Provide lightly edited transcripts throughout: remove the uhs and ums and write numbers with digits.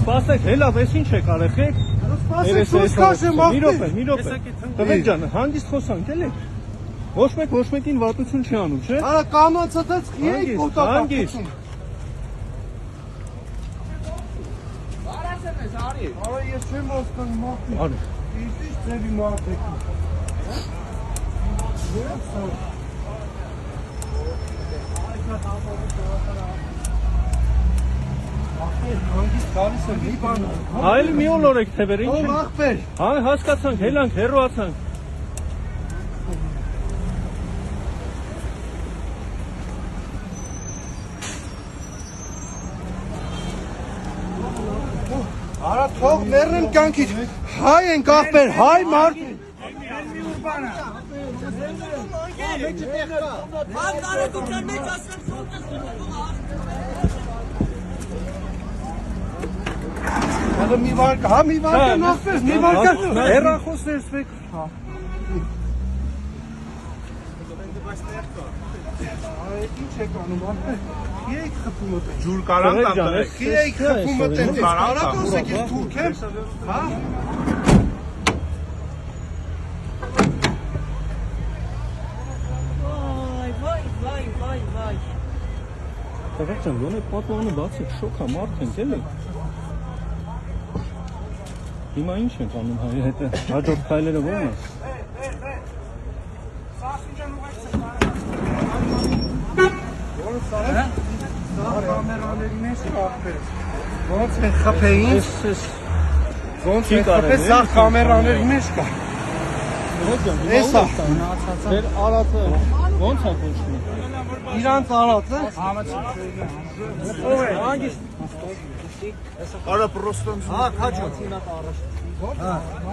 Սպասեք, հելավ, ես ինչ եք արեխեք։ Տղեկ ջան, հանգիստ խոսանք, էլ եք։ Ոչ մեկին վատություն չի անում, չէ։ Արա կանոնցած եք հանգիստ։ Արա ես չեմ հասկանում մարդիկ։ Արի։ Ինչ ձևի մարդիկ։ Հանգիստ գալիս եմ մի բան։ Այլ մի օր եք թևեր, ինչ Ո՞վ ախպեր։ Հա, հասկացանք, հելանք, հեռուացանք։ Արա թող մեռնեն կյանքից։ Հայ ենք ախպեր, հայ մարդիկ։ Հա մի վարկան ախպեր, մի վարկան հեռախոս ներսվեք։ Ինչ եք անում ախպեր։ Qui եք խփում ըտեն։ Ջուր կարան տանեք։ Qui եք խփում ըտեն։ Կարակոս եք ես թուրք եմ։ Հա։ Տղեկ ջան, ոնե պատվանը բացեք, շոք է, մարդ ենք, էլ եք։ Հիմա ինչ ենք անում հայ հետը, հաջորդ քայլերը ո՞րն է։ Սա կամերաների մեջ ախպեր։ Ոնց են խփեին։ Ոնց են խփել, սա կամերաների մեջ կա։ Էսա։ Ձեր արածը ոնց է կոչվում։ Իրանց արածը։ Ով է։ Հանգիստ։ Արա պրոստո։ Հա, քաչո։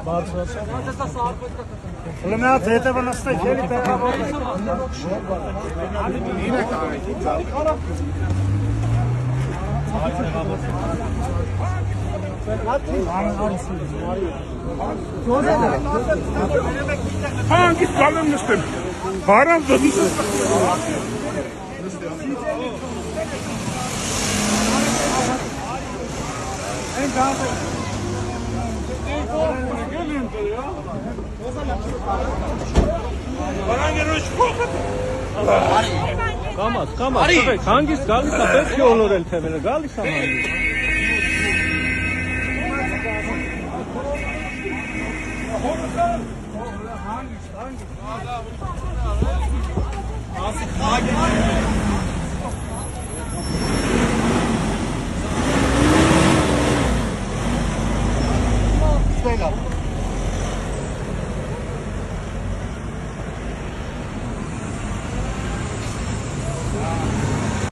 Բարձրացա։ Ուրեմն հետևը նստեք, էլի տեղավորվեք։ Ինը կարեք։ Հանգիստ գալեմ նստեմ։ Բարան դդիսը։ Են գալը։ Բարանգերոջ փոխը։ Կամաց, տղեկ, հանգիստ գալիս է, պետք է օլորել թևերը, գալիս է հանգիստ։ Ստելա։